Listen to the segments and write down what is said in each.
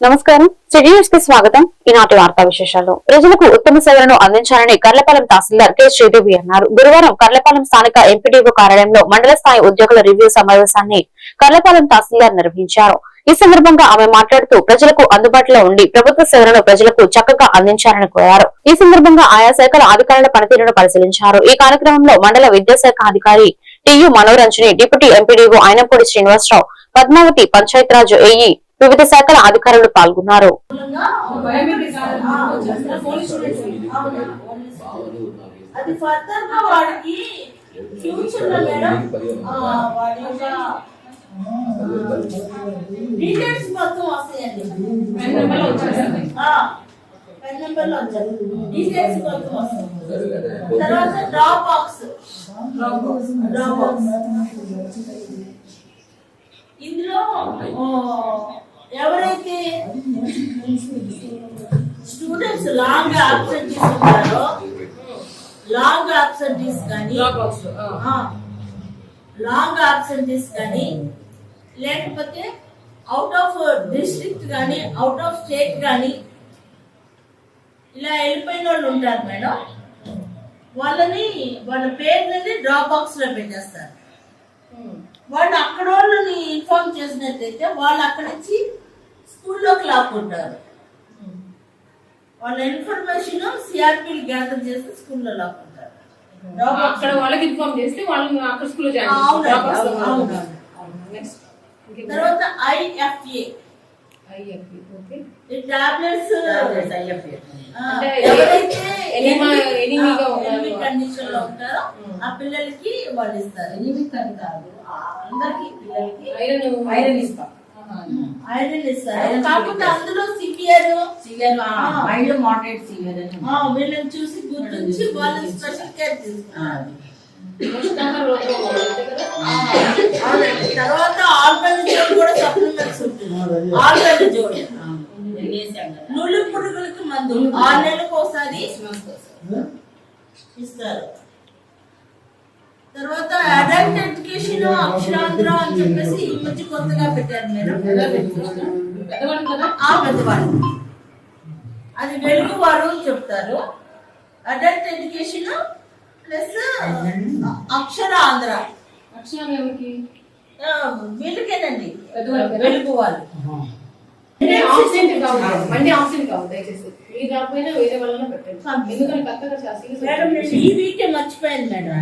నమస్కారం. సిటీన్యూస్ కి స్వాగతం. ఈనాటి వార్తా విశేషాలు. ప్రజలకు ఉత్తమ సేవలను అందించాలని కర్లపాలెం తహసీల్దార్ కె శ్రీదేవి అన్నారు. గురువారం కర్లపాలెం స్థానిక ఎంపీడీఓ కార్యాలయంలో మండల స్థాయి ఉద్యోగుల రివ్యూ సమావేశాన్ని కర్లపాలెం తహసీల్దార్ నిర్వహించారు. ఈ సందర్భంగా ఆమె మాట్లాడుతూ ప్రజలకు అందుబాటులో ఉండి ప్రభుత్వ సేవలను ప్రజలకు చక్కగా అందించాలని కోరారు. ఈ సందర్భంగా ఆయా శాఖల అధికారుల పనితీరును పరిశీలించారు. ఈ కార్యక్రమంలో మండల విద్యాశాఖ అధికారి T U Manoranjani, deputy MPDO Ayinapudi Srinivasa Rao, Padmavathi, Panchayati Raj AE, వివిధ శాఖల అధికారులు పాల్గొన్నారు. ఇందులో ఎవరైతే స్టూడెంట్స్ లాంగ్ ఆబ్సెంటీస్ ఉంటారో లాంగ్ ఆబ్సెంటీస్ కానీ లేకపోతే అవుట్ ఆఫ్ డిస్ట్రిక్ట్ కానీ అవుట్ ఆఫ్ స్టేట్ కానీ ఇలా వెళ్ళిపోయిన వాళ్ళు ఉంటారు మేడం. వాళ్ళ పేర్లని డ్రాప్ బాక్స్ లో పెట్టేస్తారు. వాళ్ళు అక్కడ వాళ్ళని ఇన్ఫార్మ్ చేసినట్లయితే వాళ్ళు అక్కడి నుంచి స్కూల్లోకి లాక్కుంటారు. వాళ్ళ ఇన్ఫర్మేషన్ సిఆర్పీ గ్యాదర్ చేసి స్కూల్లో లాక్కుంటారు. అక్కడ వాళ్ళకి ఇన్ఫార్మ్ చేస్తే వాళ్ళని అక్కడ స్కూల్లో తర్వాత ఐఎఫ్ఏ టాబ్లెట్స్ ఎవరైతే కండిషన్ లో ఉంటారో ఆ పిల్లలకి వాళ్ళు ఇస్తారు. ఎనిమిది అని కాదు, అందరికి పిల్లలకి ఐరన్ ఇస్తారు. కాకపోతే అందులో సివియర్ మైల్డ్ మోడరేట్ సివియర్ వీళ్ళని చూసి గుర్తించి వాళ్ళని స్పెషల్ కేర్ తీసుకుంటారు. తర్వాత ఆల్బెండజోల్ కూడా సప్లిమెంట్స్ ఉంటుంది. ఆల్బెండజోల్ నులి పురుగులకి మందు 6 నెలలకు ఒకసారి ఇస్తారు. తర్వాత అడల్ట్ ఎడ్యుకేషన్ అక్షరాంధ్ర అని చెప్పేసి ఈ మధ్య కొత్తగా పెట్టారు మేడం. పెద్దవాళ్ళు అది వెలుగు వారు చెప్తారు. అడల్ట్ ఎడ్యుకేషన్ ప్లస్ అక్షరాంధ్ర వీళ్ళకేనండి వెలుగు వాళ్ళు. ఈ వీకే మర్చిపోయింది మేడం.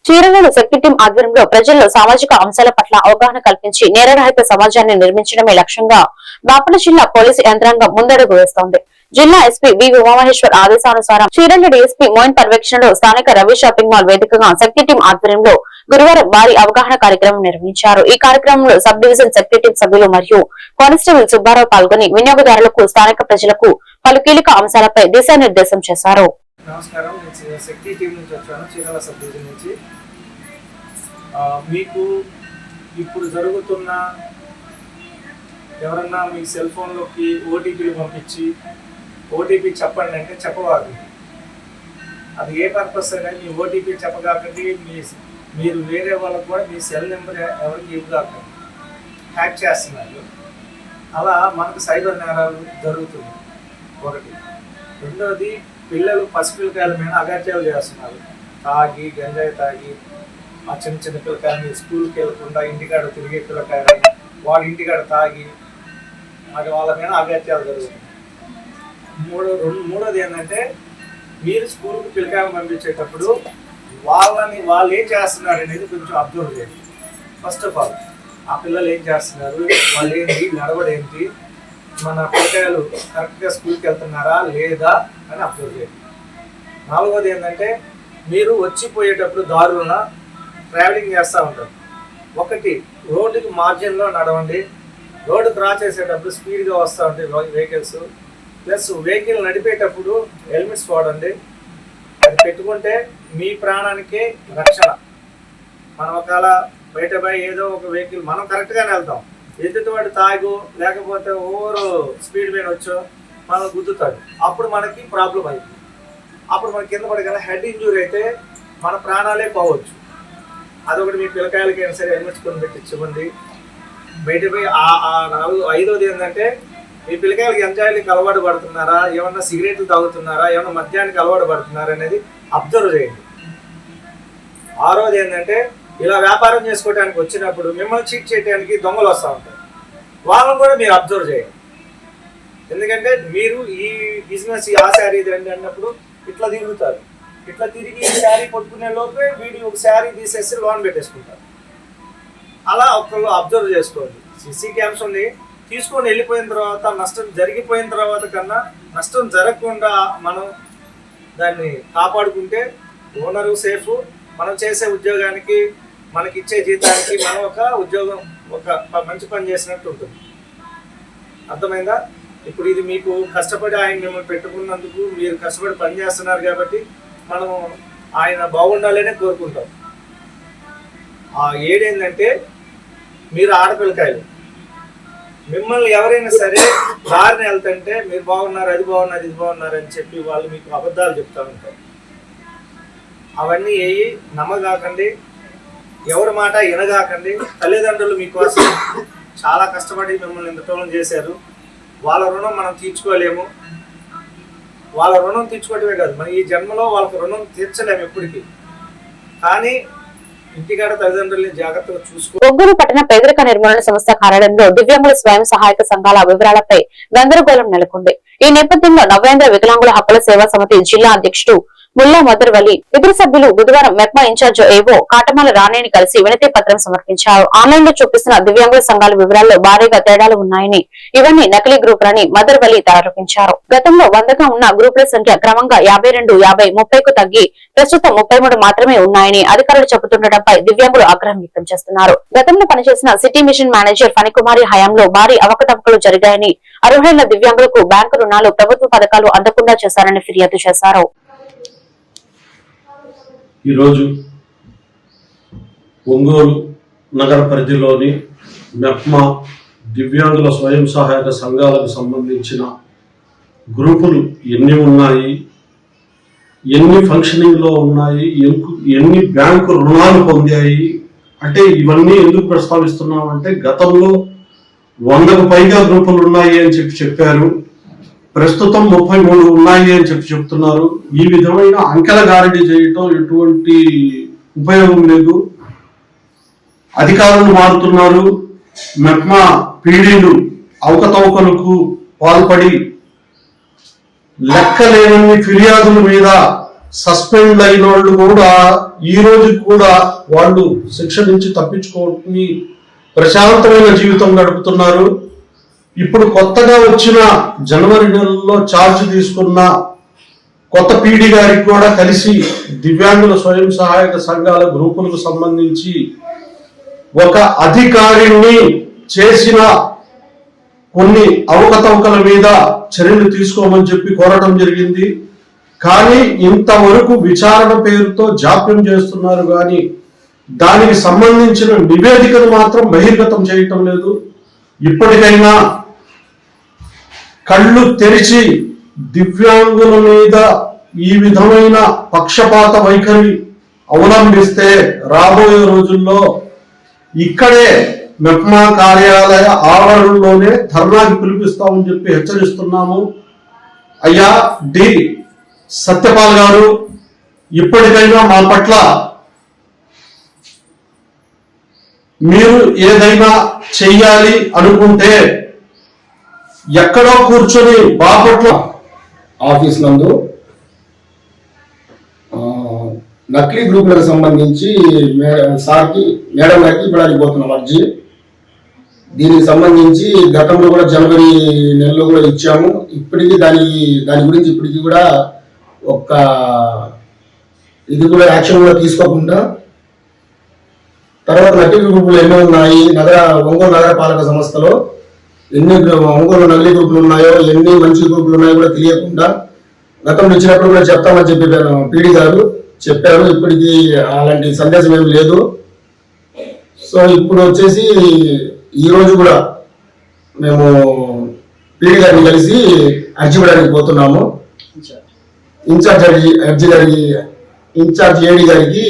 చీరలలో శక్తి టీం ఆధ్వర్యంలో ప్రజల్లో సామాజిక అంశాల పట్ల అవగాహన కల్పించి నేరరహిత సమాజాన్ని నిర్మించడమే లక్ష్యంగా బాపట్ల జిల్లా పోలీసు యంత్రాంగం ముందడుగు వేస్తోంది. జిల్లా ఎస్పీ వి ఉమామహేశ్వర్ ఆదేశానుసారం చీరండ డీఎస్పీ మోయిన్ పర్యవేక్షణలో స్థానిక రవి షాపింగ్ మాల్ వేదికగా శక్తి టీం ఆధ్వర్యంలో గురువారం భారీ అవగాహన కార్యక్రమం నిర్వహించారు. ఈ కార్యక్రమంలో సబ్ డివిజన్ శక్తి టీం సభ్యులు మరియు కానిస్టేబుల్ సుబ్బారావు పాల్గొని వినియోగదారులకు, స్థానిక ప్రజలకు పలు కీలక అంశాలపై దిశానిర్దేశం చేశారు. నమస్కారం, నేను శక్తి టీం నుంచి వచ్చాను, చీరాల సబ్ డివిజన్ నుంచి. మీకు ఇప్పుడు జరుగుతున్న ఎవరన్నా మీ సెల్ ఫోన్లోకి ఓటీపీలు పంపించి ఓటీపీ చెప్పండి అంటే చెప్పవారు. అది ఏ పర్పస్ అయినా మీ ఓటీపీ చెప్పగాకండి, మీరు వేరే వాళ్ళకు కూడా మీ సెల్ నెంబర్ ఎవరికి ఇవ్వగాకండి. హ్యాక్ చేస్తున్నారు. అలా మనకు సైబర్ నేరాలు జరుగుతుంది ఒకటి. రెండవది, పిల్లలు పసిపిల్లకాయల మీద అగాత్యాలు చేస్తున్నారు. తాగి గంజాయి తాగి ఆ చిన్న చిన్న పిల్లకాయలు స్కూల్కి వెళ్ళకుండా ఇంటికాడ తిరిగే పిల్లకాయలు వాళ్ళ ఇంటికాడ తాగి మరి వాళ్ళ మీద అగాత్యాలు జరుగుతుంది. మూడోది ఏంటంటే, మీరు స్కూల్కి పిల్లకాయలు పంపించేటప్పుడు వాళ్ళు ఏం చేస్తున్నారు అనేది కొంచెం అబ్జర్వ్ చేయండి. ఫస్ట్ ఆఫ్ ఆల్ ఆ పిల్లలు ఏం చేస్తున్నారు, వాళ్ళు ఏంటి, నడవడేంటి, మన పిల్లకాయలు కరెక్ట్గా స్కూల్కి వెళ్తున్నారా లేదా అని అబ్జర్వ్ చేయండి. నాలుగోది ఏంటంటే, మీరు వచ్చిపోయేటప్పుడు దారులను ట్రావెలింగ్ చేస్తూ ఉంటారు. ఒకటి, రోడ్డుకి మార్జిన్లో నడవండి. రోడ్డు క్రాస్ చేసేటప్పుడు స్పీడ్గా వస్తూ ఉంటాయి వెహికల్స్. ప్లస్ వెహికల్ నడిపేటప్పుడు హెల్మెట్స్ వాడండి. అది పెట్టుకుంటే మీ ప్రాణానికి రక్షణ. మనం ఒకవేళ బయట ఏదో ఒక వెహికల్ మనం కరెక్ట్గానే వెళ్తాం, ఎదుటివాడు తాగు లేకపోతే ఓవర్ స్పీడ్ మీద వచ్చో మనం గుద్దుతాడు, అప్పుడు మనకి ప్రాబ్లం అవుతుంది. అప్పుడు మనకి కింద పడగల హెడ్ ఇంజూరీ అయితే మన ప్రాణాలే పోవచ్చు. అదొకటి మీ పిల్లకాయలకైనా సరే హెల్మెట్స్ కొని పెట్టించుకోండి. బయటపోయి ఐదోది ఏంటంటే మీ పిల్లకాయలకి ఎంజాయ్లకి అలవాటు పడుతున్నారా, ఏమన్నా సిగరెట్లు తాగుతున్నారా, ఏమన్నా మద్యానికి అలవాటు పడుతున్నారా అనేది అబ్జర్వ్ చేయండి. ఆరోది ఏంటంటే ఇలా వ్యాపారం చేసుకోవడానికి వచ్చినప్పుడు మిమ్మల్ని చీట్ చేయడానికి దొంగలు వస్తూ ఉంటారు, వాళ్ళని కూడా మీరు అబ్జర్వ్ చేయండి. ఎందుకంటే మీరు ఈ బిజినెస్ ఆ శారీ ఇదండి అన్నప్పుడు ఇట్లా తిరుగుతారు, ఇట్లా తిరిగి ఈ శారీ పట్టుకునే లోపే వీడియో ఒక శారీ తీసేసి లోన్ పెట్టేసుకుంటారు. అలా ఒకళ్ళు అబ్జర్వ్ చేసుకోండి. సీసీ క్యామ్స్ ఉంది, తీసుకొని వెళ్ళిపోయిన తర్వాత నష్టం జరిగిపోయిన తర్వాత కన్నా నష్టం జరగకుండా మనం దాన్ని కాపాడుకుంటే ఓనరు సేఫ్, మనం చేసే ఉద్యోగానికి మనకి ఇచ్చే జీతానికి మనం ఒక ఉద్యోగం ఒక మంచి పని చేసినట్టు ఉంటుంది. అర్థమైందా? ఇప్పుడు ఇది మీకు కష్టపడి ఆయన మిమ్మల్ని పెట్టుకున్నందుకు మీరు కష్టపడి పని చేస్తున్నారు కాబట్టి మనం ఆయన బాగుండాలనే కోరుకుంటాం. ఆ ఏడేంటంటే మీరు ఆడపిల్లకాయలు, మిమ్మల్ని ఎవరైనా సరే దారిని వెళ్తుంటే మీరు బాగున్నారు, అది బాగున్నారు, ఇది బాగున్నారు అని చెప్పి వాళ్ళు మీకు అబద్ధాలు చెప్తూ ఉంటారు. అవన్నీ ఏవి నమ్మగాకండి, ఎవరి మాట వినగాకండి. తల్లిదండ్రులు మీకోసం చాలా కష్టపడి మిమ్మల్ని ఇంతటోళం చేశారు, వాళ్ళ రుణం మనం తీర్చుకోలేము. వాళ్ళ రుణం తీర్చుకోవటమే కాదు, మన ఈ జన్మలో వాళ్ళకి రుణం తీర్చలేము ఎప్పటికీ. కానీ ఇంటికాడ తల్లిదండ్రుల్ని జాగ్రత్తగా చూసుకో. ఒంగోలు పట్టణ పేదరిక నిర్మూలన సంస్థ కార్యాలయంలో దివ్యాంగుల స్వయం సహాయక సంఘాల వివరాలపై గందరగోళం నెలకొంది. ఈ నేపథ్యంలో నవ్యాంధ్ర వికలాంగుల హక్కుల సేవా సమితి జిల్లా అధ్యక్షుడు ముల్లా మదర్వలి ఇతర సభ్యులు బుధవారం మెప్మా ఇన్ఛార్జ్ ఏవో కాటమాల రాణేని కలిసి వినతి పత్రం సమర్పించారు. ఆన్లైన్ లో చూపిస్తున్న దివ్యాంగుల సంఘాల వివరాల్లో భారీగా తేడాలు ఉన్నాయని, ఇవన్నీ నకిలీ గ్రూపులని మదర్వలి ఆరోపించారు. గతంలో 100గా ఉన్న గ్రూపుల సంఖ్య క్రమంగా 52, 50, 30కు తగ్గి ప్రస్తుతం 33 మాత్రమే ఉన్నాయని అధికారులు చెబుతుండటంపై దివ్యాంగులు ఆగ్రహం వ్యక్తం చేస్తున్నారు. గతంలో పనిచేసిన సిటీ మిషన్ మేనేజర్ ఫణికుమారి హయాంలో భారీ అవకతవకలు జరిగాయని, అర్హులైన దివ్యాంగులకు బ్యాంకు రుణాలు, ప్రభుత్వ పథకాలు అందకుండా చేశారని ఫిర్యాదు చేశారు. ఈరోజు ఒంగోలు నగర పరిధిలోని మెప్మా దివ్యాంగుల స్వయం సహాయక సంఘాలకు సంబంధించిన గ్రూపులు ఎన్ని ఉన్నాయి, ఎన్ని ఫంక్షనింగ్లో ఉన్నాయి, ఎన్ని బ్యాంకు రుణాలు పొందాయి అంటే ఇవన్నీ ఎందుకు ప్రస్తావిస్తున్నామంటే గతంలో 100కు పైగా గ్రూపులు ఉన్నాయి అని చెప్పారు, ప్రస్తుతం 33 ఉన్నాయి అని చెప్తున్నారు. ఈ విధమైన అంకెల గారడీ చేయటం ఎటువంటి ఉపయోగం లేదు. అధికారులు మారుతున్నారు, మెప్మా పీడీలు అవకతవకలకు పాల్పడి లెక్కలేని ఫిర్యాదుల మీద సస్పెండ్ అయిన వాళ్ళు కూడా ఈ రోజు కూడా వాళ్ళు శిక్ష నుంచి తప్పించుకోవడానికి ప్రశాంతమైన జీవితం గడుపుతున్నారు. ఇప్పుడు కొత్తగా వచ్చిన జనవరి నెలలో ఛార్జ్ తీసుకున్న కొత్త పీడీ గారికి కూడా కలిసి దివ్యాంగుల స్వయం సహాయక సంఘాల గ్రూపులకు సంబంధించి ఒక అధికారిని చేసిన కొన్ని అవకతవకల మీద చర్యలు తీసుకోమని చెప్పి కోరటం జరిగింది. కానీ ఇంతవరకు విచారణ పేరుతో జాప్యం చేస్తున్నారు, కానీ దానికి సంబంధించిన నివేదికను మాత్రం బహిర్గతం చేయటం లేదు. ఇప్పటికైనా కళ్ళు తెరిచి దివ్యాంగుల మీద ఈ విధమైన పక్షపాత వైఖరి అవలంబిస్తే రాబోయే రోజుల్లో ఇక్కడే మెప్మా కార్యాలయ ఆవరణలోనే ధర్నాకి పిలిపిస్తామని చెప్పి హెచ్చరిస్తున్నాము. అయ్యా డి సత్యపాల్ గారు, ఇప్పటికైనా మా పట్ల మీరు ఏదైనా చెయ్యాలి అనుకుంటే ఎక్కడో కూర్చొని బాపట్ల ఆఫీస్ నందు నకిలీ గ్రూపులకు సంబంధించి సార్కి మేడం గారికి ఇవ్వడానికి పోతున్నాం అర్జీ. దీనికి సంబంధించి గతంలో కూడా జనవరి నెలలో కూడా ఇచ్చాము. ఇప్పటికీ దాని గురించి ఇప్పటికీ కూడా ఒక్క ఇది కూడా యాక్షన్ కూడా తీసుకోకుండా తర్వాత నకిలీ గ్రూపులు ఎన్నో ఉన్నాయి ఒంగోలు నగర పాలక సంస్థలో ఎన్ని ఒంగోలు నకిలీ గ్రూపులు ఉన్నాయో, ఎన్ని మంచి గ్రూపులు ఉన్నాయో కూడా తెలియకుండా గతంలో ఇచ్చినప్పుడు కూడా చెప్తామని చెప్పి పీడీ గారు చెప్పారు. ఇప్పటికీ అలాంటి సందేశం ఏమి లేదు. సో ఇప్పుడు వచ్చేసి ఈ రోజు కూడా మేము పీడీ గారిని కలిసి అర్జీ ఇవ్వడానికి పోతున్నాము. ఇన్ఛార్జ్ ఏడీ గారికి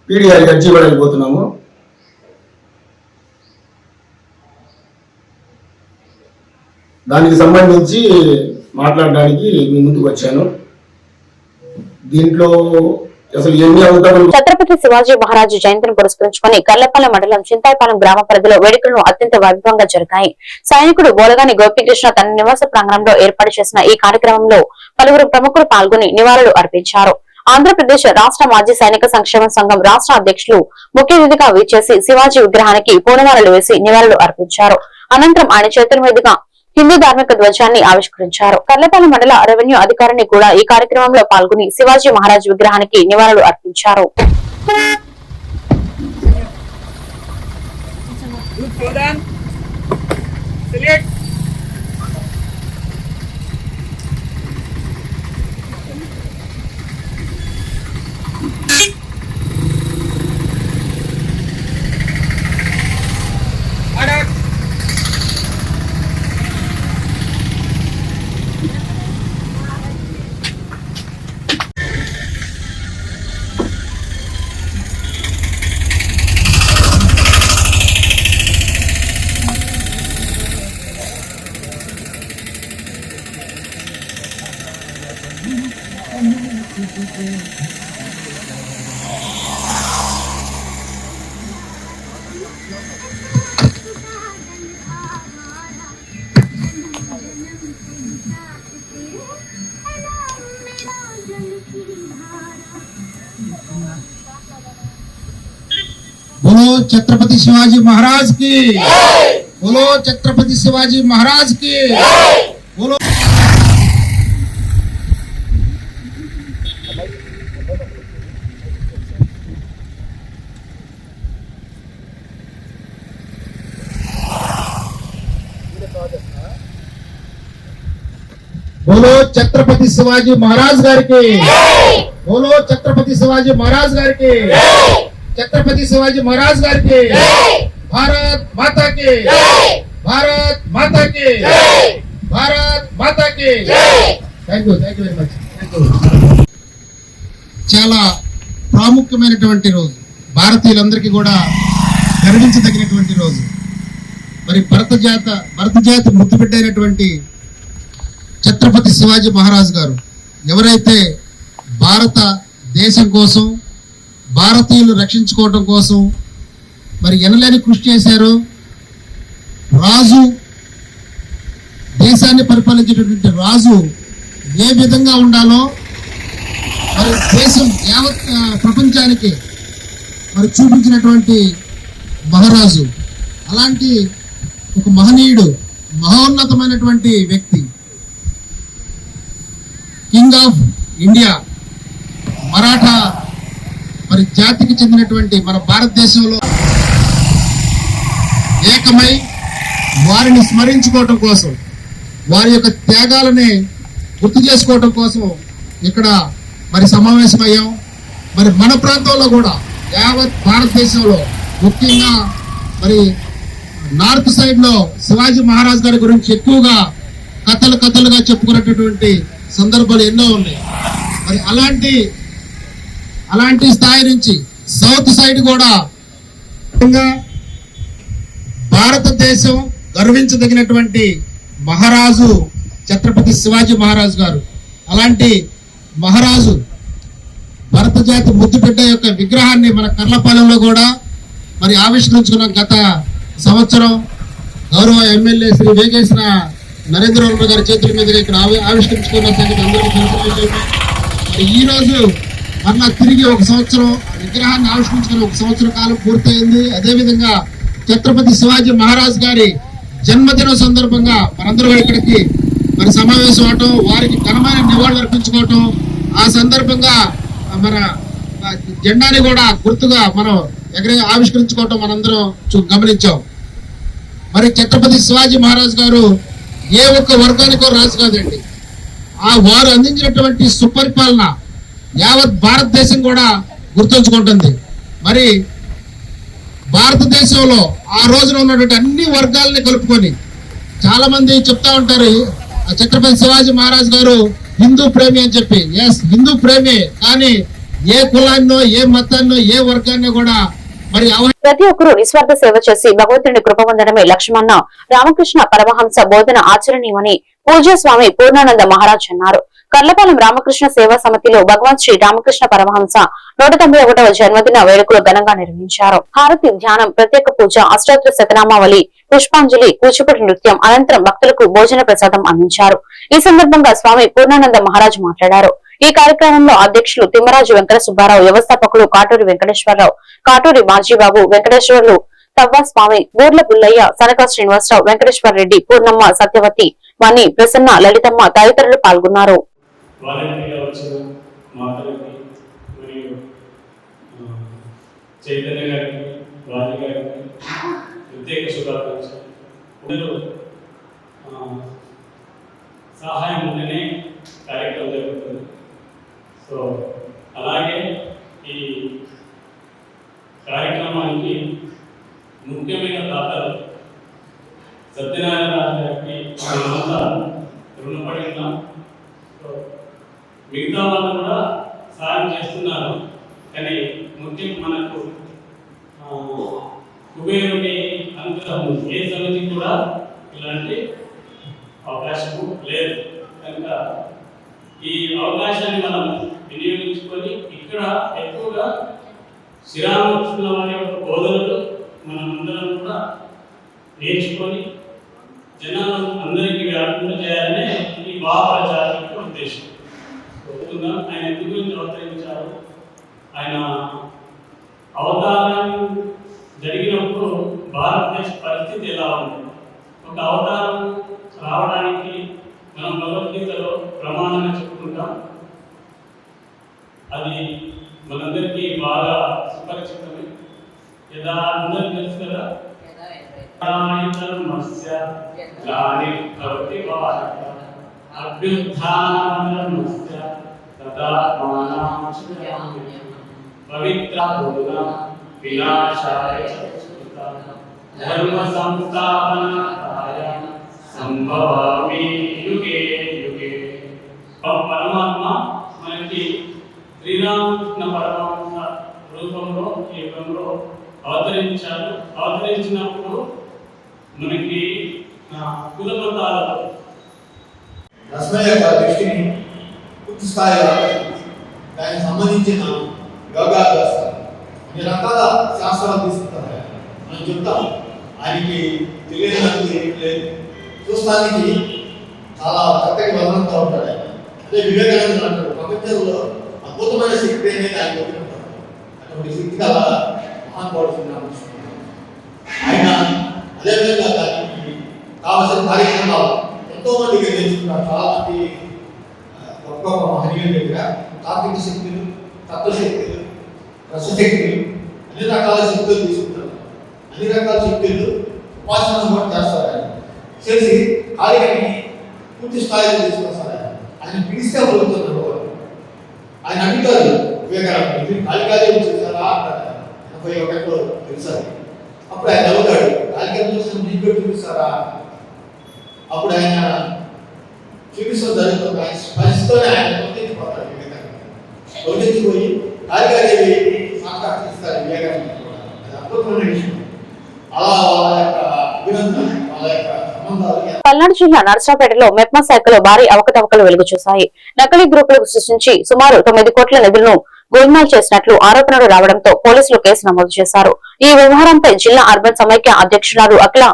పీడీ గారికి అర్జీ ఇవ్వడానికి పోతున్నాము. దానికి సంబంధించి మాట్లాడడానికి మీ ముందుకు వచ్చాను. దీంట్లో అసలు ఎన్ని అవతారాలు. ఛత్రపతి శివాజీ మహారాజు జయంతిని పురస్కరించుకుని కర్లపాలెం మండలం చింతాయపాలెం గ్రామ పరిధిలో వేడుకలను అత్యంత వైభవంగా జరిగాయి. సైనికుడు బోలగాని గోపికృష్ణ తన నివాస ప్రాంగణంలో ఏర్పాటు చేసిన ఈ కార్యక్రమంలో పలువురు ప్రముఖులు పాల్గొని నివాళులు అర్పించారు. ఆంధ్రప్రదేశ్ రాష్ట్ర మాజీ సైనిక సంక్షేమ సంఘం రాష్ట్ర అధ్యక్షులు ముఖ్య అతిథిగా విచ్చేసి శివాజీ విగ్రహానికి పూలమాలలు వేసి నివాళులు అర్పించారు. అనంతరం ఆయన చేతుల మీదుగా హిందూ ధార్మిక ధ్వజాన్ని ఆవిష్కరించారు. కర్లపాలెం మండల రెవెన్యూ అధికారిని కూడా ఈ కార్యక్రమంలో పాల్గొని శివాజీ మహారాజ్ విగ్రహానికి నివాళులు అర్పించారు. बोलो छत्रपति शिवाजी महाराज की, बोलो छत्रपति शिवाजी महाराज की, बोलो। बोलो छत्रपति शिवाजी महाराज गारी की, बोलो छत्रपति शिवाजी महाराज गारी की, छत्रपति शिवाजी महाराज गारी की, भारत माता की, भारत माता की, भारत माता की। Thank you very much. చాలా ప్రాముఖ్యమైనటువంటి రోజు, భారతీయులందరికీ కూడా గర్వించదగినటువంటి రోజు. మరి భరత జాతి ముద్దుబిడ్డైనటువంటి ఛత్రపతి శివాజీ మహారాజ్ గారు ఎవరైతే భారత దేశం కోసం, భారతీయులు రక్షించుకోవటం కోసం మరి ఎనలేని కృషి చేశారు. రాజు, దేశాన్ని పరిపాలించేటటువంటి రాజు ఏ విధంగా ఉండాలో మరి దేశం యావత్ ప్రపంచానికి మరి చూపించినటువంటి మహారాజు. అలాంటి ఒక మహనీయుడు, మహోన్నతమైనటువంటి వ్యక్తి, కింగ్ ఆఫ్ ఇండియా, మరాఠా మరి జాతికి చెందినటువంటి మన భారతదేశంలో ఏకమై వారిని స్మరించుకోవటం కోసం, వారి యొక్క త్యాగాలని గుర్తు చేసుకోవటం కోసం ఇక్కడ మరి సమావేశమయ్యాం. మరి మన ప్రాంతంలో కూడా యావత్ భారతదేశంలో ముఖ్యంగా మరి నార్త్ సైడ్ లో శివాజీ మహారాజ్ గారి గురించి ఎక్కువగా కథలుగా చెప్పుకున్నటువంటి సందర్భాలు ఎన్నో ఉన్నాయి. మరి అలాంటి స్థాయి నుంచి సౌత్ సైడ్ కూడా భారతదేశం గర్వించదగినటువంటి మహారాజు ఛత్రపతి శివాజీ మహారాజ్ గారు. అలాంటి మహారాజు భరత జాతి ముద్దుబిడ్డ యొక్క విగ్రహాన్ని మన కర్లపాలెంలో కూడా మరి ఆవిష్కరించుకున్నాం. గత సంవత్సరం గౌరవ ఎమ్మెల్యే శ్రీ వేగేశ్వర నరేంద్రబాబు గారి చేతుల మీదుగా ఇక్కడ ఆవిష్కరించుకున్న సంగతి అందరికీ తెలిసిన విషయమే. మరి ఈ రోజు మరలా తిరిగి ఒక సంవత్సరం విగ్రహాన్ని ఆవిష్కరించుకుని ఒక సంవత్సరం కాలం పూర్తయింది. అదేవిధంగా ఛత్రపతి శివాజీ మహారాజ్ గారి జన్మదినం సందర్భంగా మనందరూ ఇక్కడికి మరి సమావేశం అవటం, వారికి ఘనమైన నివాళులు అర్పించుకోవటం, ఆ సందర్భంగా మన జెండాని కూడా గుర్తుగా మనం ఆవిష్కరించుకోవటం మనందరం గమనించాం. మరి ఛత్రపతి శివాజీ మహారాజ్ గారు ఏ ఒక్క వర్గానికో రాజు కాదండి. వారు అందించినటువంటి సుపరిపాలన యావత్ భారతదేశం కూడా గుర్తుంచుకుంటుంది. మరి భారతదేశంలో ఆ రోజున ఉన్నటువంటి అన్ని వర్గాలని కలుపుకొని, చాలా మంది చెప్తా ఉంటారు ఛత్రపతి శివాజీ మహారాజ్ గారు హిందూ ప్రేమి అని చెప్పి. ఎస్, హిందూ ప్రేమి, కానీ ఏ కులాన్నో, ఏ మతాన్నో, ఏ వర్గాన్నో కూడా మరి ప్రతి ఒక్కరూ నిస్వార్థ సేవ చేసి భగవంతుని కృప పొందడమే లక్ష్యమన్న రామకృష్ణ పరమహంస బోధన ఆచరణీయమని పూజ్య స్వామి పూర్ణానంద మహారాజ్ అన్నారు. కర్లపాలెం రామకృష్ణ సేవా సమితిలో భగవాన్ శ్రీ రామకృష్ణ పరమహంస 191వ జన్మదిన వేడుకలు ఘనంగా నిర్వహించారు. హారతి, ధ్యానం, ప్రత్యేక పూజ, అష్టాదశ శతనామావళి, పుష్పాంజలి, కూచిపూడి నృత్యం అనంతరం భక్తులకు భోజన ప్రసాదం అందించారు. ఈ సందర్భంగా స్వామి పూర్ణానంద మహారాజ్ మాట్లాడారు. ఈ కార్యక్రమంలో అధ్యక్షులు తిమ్మరాజు వెంకట సుబ్బారావు, వ్యవస్థాపకులు కాటూరి వెంకటేశ్వరరావు, కాటూరి మాజీబాబు, వెంకటేశ్వర్లు, తవ్వ స్వామి, బూర్ల పుల్లయ్య, సనకా శ్రీనివాసరావు, వెంకటేశ్వర రెడ్డి, పూర్ణమ్మ, సత్యవతి, మణి, ప్రసన్న, లలితమ్మ తదితరులు పాల్గొన్నారు. సహాయం ఉంటేనే కార్యక్రమం జరుగుతుంది. సో అలాగే ఈ కార్యక్రమానికి ముఖ్యమైన దాతలు సత్యనారాయణ గారికి మనమంతా రుణపడి ఉన్నాం. సో మిగతా వాళ్ళు కూడా సహాయం చేస్తున్నారు. కానీ ముఖ్యం మనకు కుబేరుని అనుగ్రహం ఏ సమితి కూడా ఇలాంటి అవకాశము లేదు. కనుక ఈ అవకాశాన్ని మనం వినియోగించుకొని ఇక్కడ ఎక్కువగా శ్రీరామకృష్ణ వారి యొక్క బోధనలు మనమందరం కూడా నేర్చుకొని జనాలు అందరికీ వ్యాప్తం చేయాలనే ఈ మహాప్రచారం యొక్క ఉద్దేశం. ఆయన ఎందుకు గురించి అవతరించారు, ఆయన అవతారం జరిగినప్పుడు భారతదేశ పరిస్థితి ఎలా ఉంది, ఒక అవతారం రావడానికి మనం భగవద్గీతలో ప్రమాణంగా చెప్పుకుంటాం. అది మనందరికీ బాగా సుపరిచితమే. యదా అందరికీ తెలుసు కదా, ధర్మ సంస్థాపనాయ సంభవామి యుగే యుగే. పరమాత్మ మనకి శ్రీరామకృష్ణ పరమహంస రూపంలో ఈ యుగంలో అవతరించారు. అవతరించినప్పుడు మనకి కులమతాలతో రసమయ యొక్క దృష్టిని పూర్తి స్థాయిలో దానికి సంబంధించిన యోగాభ్యాసాలు అన్ని రకాల శాస్త్రాలు తీసుకుంటారు. మనం చెప్తాం ఆయనకి తెలియనందుకు ఏం లేదు, చూస్తానికి చాలా చక్కటి వదనంతో ఉంటాడు ఆయన. అదే వివేకానంద అంటాడు, ప్రపంచంలో అద్భుతమైన శక్తి అనేది ఆయన ఉంటాడు. అటువంటి శక్తి గల మహానుభావుడు ఆయన. అదేవిధంగా దానికి కావలసిన కార్యక్రమాలు ఎంతో మందికి నేర్చుకున్నారు. చాలా మంది గొప్ప గొప్ప మహనీయుల దగ్గర తాత్విక శక్తులు, తత్వశక్తులు, రసశక్తులు, అన్ని రకాల శక్తులు తీసుకుంటారు. అన్ని రకాల శక్తులు ఉపాసన కూడా చేస్తారు. ఆయన చేసి కార్యాన్ని పూర్తి స్థాయిలో తీసుకొస్తారు. ఆయన పిలిస్తే పలుకుతున్నారు. ఆయన అడిగారు వివేకానంద, కాళికాదేవి చూసారా అంటారు. 81లో తెలుసారు. అప్పుడు ఆయన నవ్వుతాడు, కాళికాదేవి చూసి చూపిస్తారా? అప్పుడు ఆయన చూపిస్తాం జరుగుతుంది. ఆయన స్పరిస్తూనే ఆయన పొందించిపోతాడు. వివేకానంద పొందించిపోయి కాళికాదేవి సాక్షాత్కరిస్తారు వివేకానంద. అది అద్భుతమైన విషయం. అలా వాళ్ళ యొక్క అభినందన, వాళ్ళ యొక్క పల్నాడు జిల్లా నర్సరావుపేటలో మెప్మా శాఖలో భారీ అవకతవకలు వెలుగు చూశాయి. నకిలీ గ్రూపులకు సృష్టించి సుమారు 9 కోట్ల నిధులను గోల్మాల్ చేసినట్లు ఆరోపణలు రావడంతో పోలీసులు కేసు నమోదు చేశారు. ఈ వ్యవహారంపై జిల్లా అర్బన్ సమైక్య అధ్యక్షురాలు అఖిల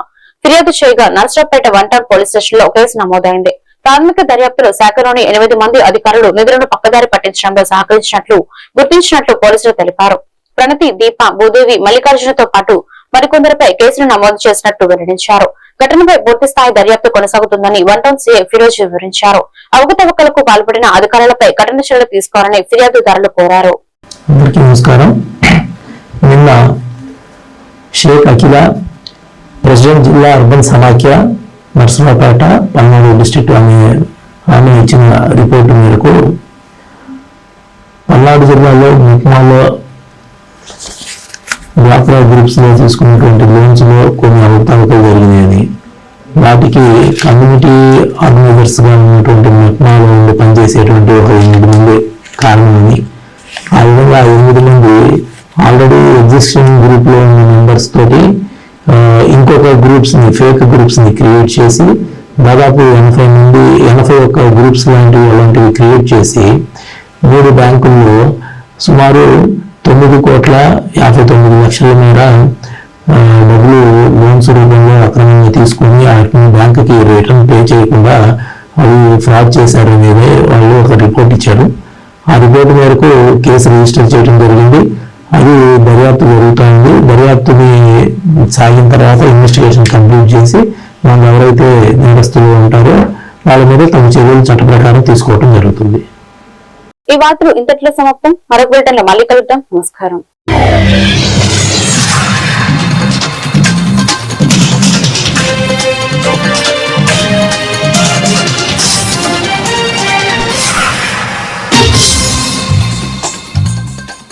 ఫిర్యాదు చేయగా నర్సరావుపేట 1 టౌన్ పోలీస్ స్టేషన్ లో కేసు నమోదైంది. ప్రాథమిక దర్యాప్తులో శాఖలోని 8 మంది అధికారులు నిధులను పక్కదారి పట్టించడంలో సహకరించినట్లు గుర్తించినట్లు పోలీసులు తెలిపారు. ప్రణతి, దీప, భూదేవి, మల్లికార్జునతో పాటు మరికొందరిపై కేసులు నమోదు చేసినట్టు వెల్లడించారు. ఘటనపై పూర్తి స్థాయి దర్యాప్తు కొనసాగుతుందని 1 టౌన్ సీఐ ఫిరోజ్ వివరించారు. అవకతవకలకు పాల్పడిన అధికారులపై కఠిన చర్యలు తీసుకోవాలని ఫిర్యాదుదారులు కోరారు. అందరికీ నమస్కారం. నిన్న షేక్ అఖిల, ప్రెసిడెంట్ జిల్లా అర్బన్ సమాఖ్య నర్సరావుపేట పల్నాడు డిస్ట్రిక్ట్ ఆమె ఇచ్చిన రిపోర్టు మేరకు పల్నాడు జిల్లాలో మెప్మాలో డ్వాక్రా గ్రూప్స్ లో తీసుకున్నటువంటి లోన్స్ లో కొన్ని అవకతవకలు జరిగినాయని, వాటికి కమ్యూనిటీ ఆర్గనైజర్స్ గా ఉన్నటువంటి మెప్మాలో ఉండి పనిచేసేటువంటి ఒక 8 మంది కారణమని, ఆ విధంగా 8 మంది ఆల్రెడీ ఎగ్జిస్టింగ్ గ్రూప్లో ఉన్న మెంబర్స్ తోటి ఇంకొక ఫేక్ గ్రూప్స్ని క్రియేట్ చేసి దాదాపు 81 గ్రూప్స్ అలాంటివి క్రియేట్ చేసి 3 బ్యాంకుల్లో సుమారు 9,59,00,000 మేర డబ్బులు లోన్స్ రూపంలో అక్రమంగా తీసుకొని వాటిని బ్యాంకుకి రిటర్న్ పే చేయకుండా అవి ఫ్రాడ్ చేశారనేది వాళ్ళు ఒక రిపోర్ట్ ఇచ్చారు. ఆ రిపోర్ట్ మేరకు కేసు రిజిస్టర్ చేయడం జరిగింది. అది దర్యాప్తు జరుగుతోంది. దర్యాప్తుని సాగిన తర్వాత ఇన్వెస్టిగేషన్ కంప్లీట్ చేసి వాళ్ళు ఎవరైతే నేరస్తులు ఉంటారో వాళ్ళ మీద తమ చర్యలు చట్ట ప్రకారం తీసుకోవడం జరుగుతుంది. ఈ వార్తలు ఇంతట్లో సమాప్తం. మరొక బులెటిన్లో మళ్ళీ కలుద్దాం. నమస్కారం.